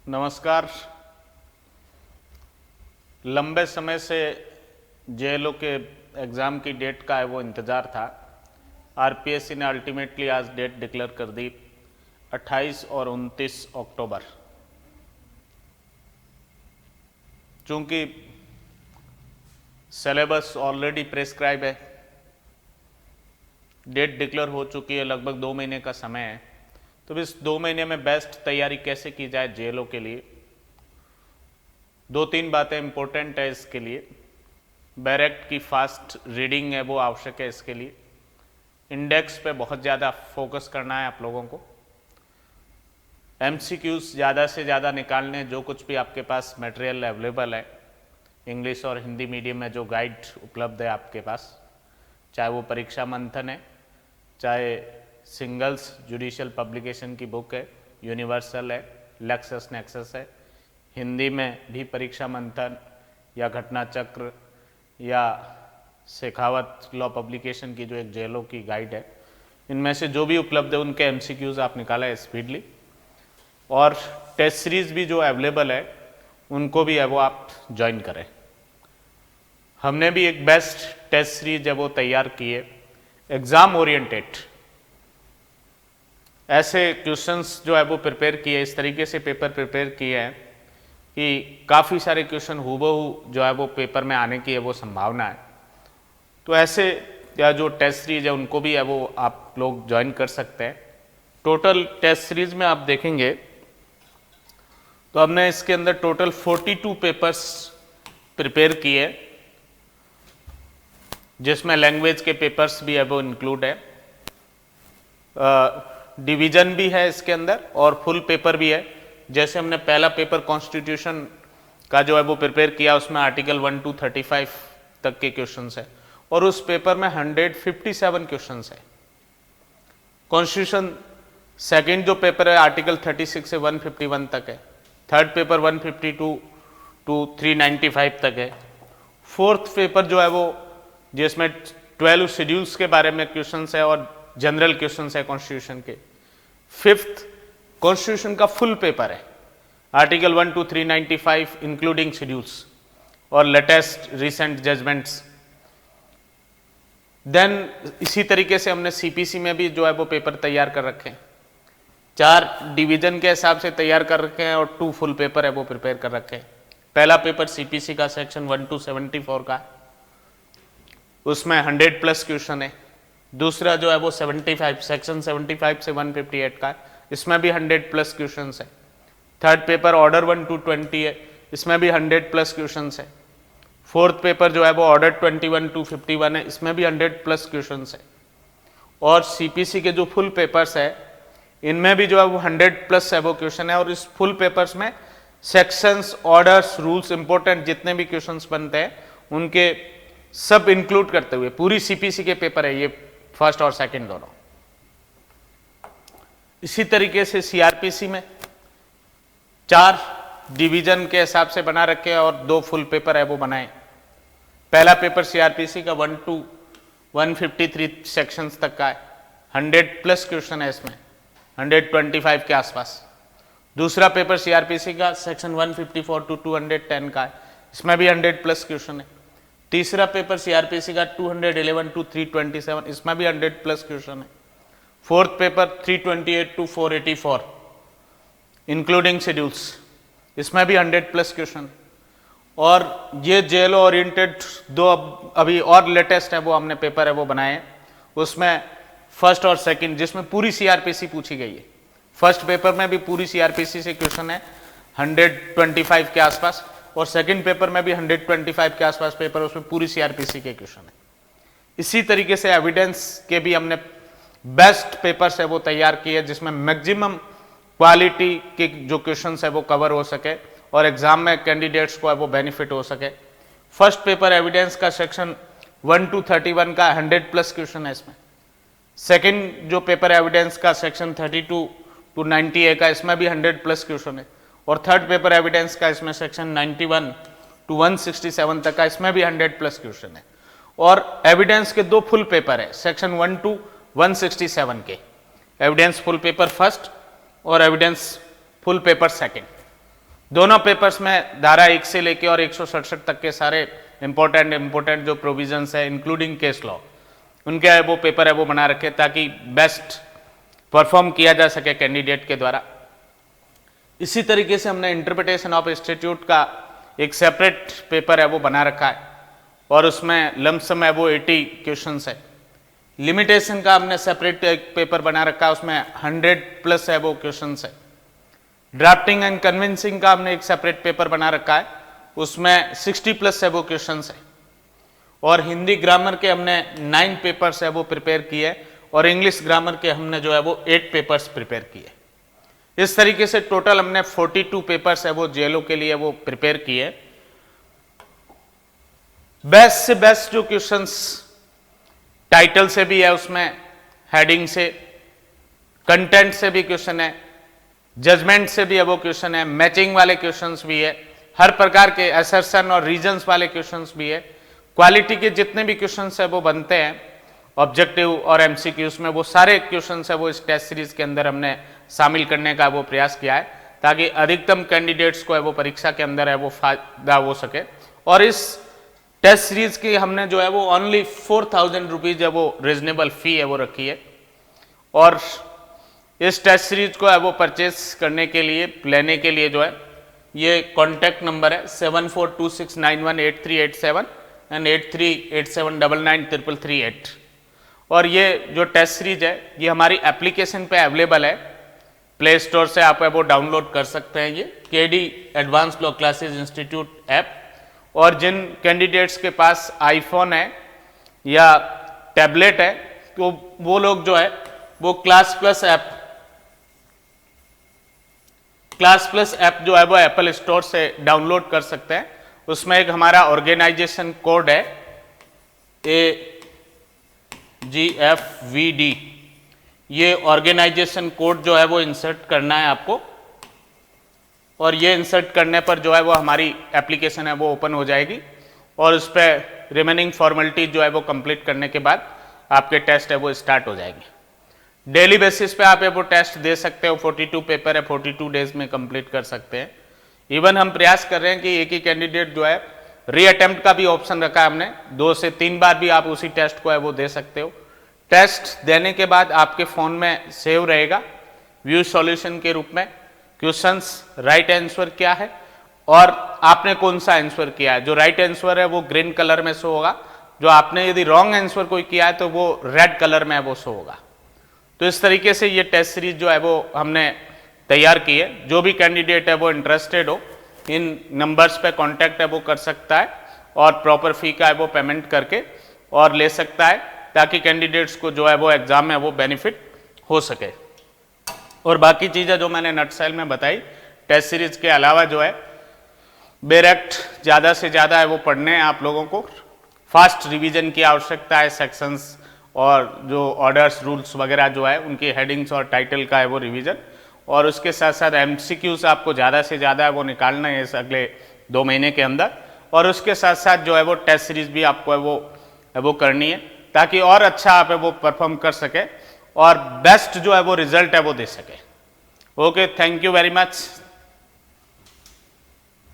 नमस्कार। लंबे समय से जेएलओ के एग्ज़ाम की डेट का है वो इंतज़ार था। आरपीएससी ने अल्टीमेटली आज डेट डिक्लेयर कर दी 28 और 29 अक्टूबर। चूँकि सिलेबस ऑलरेडी प्रेस्क्राइब है, डेट डिक्लेयर हो चुकी है, लगभग 2 महीने का समय है, तो इस 2 महीने में बेस्ट तैयारी कैसे की जाए जेएलओ के लिए, 2-3 बातें इंपॉर्टेंट है इसके लिए। बैरेक्ट की फास्ट रीडिंग है वो आवश्यक है इसके लिए। इंडेक्स पे बहुत ज़्यादा फोकस करना है आप लोगों को। एमसीक्यूज ज़्यादा से ज़्यादा निकालने, जो कुछ भी आपके पास मटेरियल अवेलेबल है, इंग्लिश और हिंदी मीडियम में जो गाइड उपलब्ध है आपके पास, चाहे वो परीक्षा मंथन है, चाहे सिंगल्स जुडिशियल पब्लिकेशन की बुक है, यूनिवर्सल है, लेक्सस नेक्सस है, हिंदी में भी परीक्षा मंथन या घटना चक्र या शेखावत लॉ पब्लिकेशन की जो एक जेएलओ की गाइड है, इनमें से जो भी उपलब्ध है उनके एमसीक्यूज आप निकाला है स्पीडली। और टेस्ट सीरीज भी जो अवेलेबल है उनको भी है वो आप ज्वाइन करें। हमने भी एक बेस्ट टेस्ट सीरीज है वो तैयार की है, एग्ज़ाम ओरिएंटेड। ऐसे क्वेश्चंस जो है वो प्रिपेयर किए, इस तरीके से पेपर प्रिपेयर किए हैं कि काफ़ी सारे क्वेश्चन हूबहू जो है वो पेपर में आने की है वो संभावना है। तो ऐसे या जो टेस्ट सीरीज है उनको भी है वो आप लोग ज्वाइन कर सकते हैं। टोटल टेस्ट सीरीज में आप देखेंगे तो हमने इसके अंदर टोटल 42 पेपर्स प्रिपेयर किए, जिसमें लैंग्वेज के पेपर्स भी है वो इंक्लूड है, डिवीजन भी है इसके अंदर और फुल पेपर भी है। जैसे हमने पहला पेपर कॉन्स्टिट्यूशन का जो है वो प्रिपेयर किया, उसमें आर्टिकल 1 to 35 तक के क्वेश्चंस है और उस पेपर में 157 क्वेश्चंस है। कॉन्स्टिट्यूशन सेकंड जो पेपर है आर्टिकल 36 से 151 तक है। थर्ड पेपर 152 to 395 तक है। फोर्थ पेपर जो है वो जिसमें 12 शेड्यूल्स के बारे में क्वेश्चंस है और जनरल क्वेश्चंस है कॉन्स्टिट्यूशन के। फिफ्थ कॉन्स्टिट्यूशन का फुल पेपर है, आर्टिकल 1 to 395 इंक्लूडिंग शेड्यूल्स और लेटेस्ट रिसेंट जजमेंट्स। देन इसी तरीके से हमने सीपीसी में भी जो है वो पेपर तैयार कर रखे हैं, 4 डिवीजन के हिसाब से तैयार कर रखे हैं और 2 फुल पेपर है वो प्रिपेयर कर रखे हैं। पहला पेपर सीपीसी का सेक्शन 1 to 74 का, उसमें 100+ क्वेश्चन है। दूसरा जो है वो 75 सेक्शन 75 से 158 का, इसमें भी 100+ क्वेश्चन है। थर्ड पेपर ऑर्डर 1 to 20 है, इसमें भी 100+ क्वेश्चन है। फोर्थ पेपर जो है वो ऑर्डर 21 to 51 है, इसमें भी 100+ क्वेश्चन है। और सीपीसी के जो फुल पेपर्स है इनमें भी जो है वो 100+ है वो क्वेश्चन है। और इस फुल पेपर्स में सेक्शंस, ऑर्डर्स, रूल्स, इंपॉर्टेंट जितने भी क्वेश्चंस बनते हैं उनके सब इंक्लूड करते हुए पूरी सीपीसी के पेपर है ये, फर्स्ट और सेकंड दोनों। इसी तरीके से सीआरपीसी में 4 डिवीजन के हिसाब से बना रखे हैं और 2 फुल पेपर है वो बनाए। पहला पेपर सीआरपीसी का 1 to 153 सेक्शंस तक का है, 100+ क्वेश्चन है इसमें, 125 के आसपास। दूसरा पेपर सीआरपीसी का सेक्शन 154 to 210 का है, इसमें भी 100+ क्वेश्चन है। तीसरा पेपर सीआरपीसी का 211 to 327, इसमें भी 100+ क्वेश्चन है। Fourth paper 328 to 484 including schedules, इसमें भी 100+ क्वेश्चन। और ये जेएलओ ओरिएंटेड 2 अभी और लेटेस्ट है वो हमने पेपर है वो बनाए हैं, उसमें फर्स्ट और सेकंड जिसमें पूरी सीआरपीसी पूछी गई है। फर्स्ट पेपर में भी पूरी सीआरपीसी से क्वेश्चन है 125 के आसपास और सेकंड पेपर में भी 125 के आसपास पेपर, उसमें पूरी सीआरपीसी के क्वेश्चन है। इसी तरीके से एविडेंस के भी हमने बेस्ट पेपर्स है वो तैयार किए जिसमें मैक्सिमम क्वालिटी के जो क्वेश्चंस है वो कवर हो सके और एग्जाम में कैंडिडेट्स को है वो बेनिफिट हो सके। फर्स्ट पेपर एविडेंस का सेक्शन 1 to 31 का 100+ क्वेश्चन है इसमें। सेकंड जो पेपर एविडेंस का सेक्शन 32 to 90 है का, इसमें भी 100+ क्वेश्चन है। और थर्ड पेपर एविडेंस का इसमें सेक्शन 91 to 167 तक का, इसमें भी 100+ क्वेश्चन है। और एविडेंस के 2 फुल पेपर है, सेक्शन 1 to 167 के, एविडेंस फुल पेपर फर्स्ट और एविडेंस फुल पेपर सेकंड। दोनों पेपर्स में धारा 1 से लेके और 167 तक के सारे इंपॉर्टेंट जो प्रोविजंस है इंक्लूडिंग केस लॉ, उनके है वो पेपर है वो बना रखे ताकि बेस्ट परफॉर्म किया जा सके कैंडिडेट के द्वारा। इसी तरीके से हमने इंटरप्रिटेशन ऑफ इंस्टीट्यूट का एक सेपरेट पेपर है वो बना रखा है और उसमें लमसम है वो 80 क्वेश्चंस है। लिमिटेशन का हमने सेपरेट एक पेपर बना रखा है, उसमें 100+ है वो क्वेश्चंस है। ड्राफ्टिंग एंड कन्विंसिंग का हमने एक सेपरेट पेपर बना रखा है, उसमें 60+ है वो क्वेश्चंस है। और हिंदी ग्रामर के हमने 9 पेपर्स है वो प्रिपेयर किए और इंग्लिश ग्रामर के हमने जो है वो 8 पेपर्स प्रिपेयर किए। इस तरीके से टोटल हमने 42 पेपर्स है वो जेएलओ के लिए वो प्रिपेयर किए। बेस्ट से बेस्ट जो क्वेश्चंस टाइटल से भी है, उसमें हेडिंग से, कंटेंट से भी क्वेश्चन है, जजमेंट से भी है वो क्वेश्चन है, मैचिंग वाले क्वेश्चंस भी है, हर प्रकार के असर्शन और रीजंस वाले क्वेश्चंस भी है। क्वालिटी के जितने भी क्वेश्चंस है वो बनते हैं ऑब्जेक्टिव और एमसीक्यूज में, वो सारे क्वेश्चंस है वो इस टेस्ट सीरीज के अंदर हमने शामिल करने का वो प्रयास किया है ताकि अधिकतम कैंडिडेट्स को है वो परीक्षा के अंदर है वो फायदा हो सके। और इस टेस्ट सीरीज की हमने जो है वो ओनली 4000 रुपीज है वो रीजनेबल फी है वो रखी है। और इस टेस्ट सीरीज को है वो परचेस करने के लिए, लेने के लिए जो है ये कॉन्टैक्ट नंबर है 7426918387 एंड 8387993338। और ये जो टेस्ट सीरीज है ये हमारी एप्लीकेशन पे अवेलेबल है, प्ले स्टोर से आप वो डाउनलोड कर सकते हैं। ये KD advance law classes institute app. और जिन कैंडिडेट्स के पास आईफोन है या टैबलेट है तो वो लोग जो है वो क्लास प्लस ऐप जो है वो एप्पल स्टोर से डाउनलोड कर सकते हैं। उसमें एक हमारा ऑर्गेनाइजेशन कोड है AGFVD, ये ऑर्गेनाइजेशन कोड जो है वो इंसर्ट करना है आपको। और ये इंसर्ट करने पर जो है वो हमारी एप्लीकेशन है वो ओपन हो जाएगी और उस पर रिमेनिंग फॉर्मेलिटी जो है वो कंप्लीट करने के बाद आपके टेस्ट है वो स्टार्ट हो जाएंगे। डेली बेसिस पे आप वो टेस्ट दे सकते हो। 42 पेपर है, 42 डेज में कंप्लीट कर सकते हैं। इवन हम प्रयास कर रहे हैं कि एक ही कैंडिडेट जो है रीअटेम्प्ट का भी ऑप्शन रखा है हमने, 2 से 3 बार भी आप उसी टेस्ट को है वो दे सकते हो। टेस्ट देने के बाद आपके फोन में सेव रहेगा व्यू सॉल्यूशन के रूप में क्वेश्चंस, राइट आंसर क्या है और आपने कौन सा आंसर किया है। जो राइट आंसर है वो ग्रीन कलर में शो होगा, जो आपने यदि रॉन्ग आंसर कोई किया है तो वो रेड कलर में वो शो होगा। तो इस तरीके से ये टेस्ट सीरीज जो है वो हमने तैयार की है। जो भी कैंडिडेट है वो इंटरेस्टेड हो इन नंबर्स पे कांटेक्ट है वो कर सकता है और प्रॉपर फी का है वो पेमेंट करके और ले सकता है ताकि कैंडिडेट्स को जो है वो एग्जाम में वो बेनिफिट हो सके। और बाकी चीज़ें जो मैंने नटसेल में बताई टेस्ट सीरीज के अलावा जो है डायरेक्ट ज़्यादा से ज़्यादा है वो पढ़ने हैं आप लोगों को। फास्ट रिवीजन की आवश्यकता है, सेक्शंस और जो ऑर्डर्स रूल्स वगैरह जो है उनकी हेडिंग्स और टाइटल का है वो रिवीजन। और उसके साथ साथ एमसीक्यूज आपको ज़्यादा से ज़्यादा वो निकालना है इस अगले 2 महीने के अंदर। और उसके साथ साथ जो है वो टेस्ट सीरीज भी आपको है वो करनी है ताकि और अच्छा आप है वो परफॉर्म कर सके और बेस्ट जो है वो रिजल्ट है वो दे सके। Okay, thank you very much.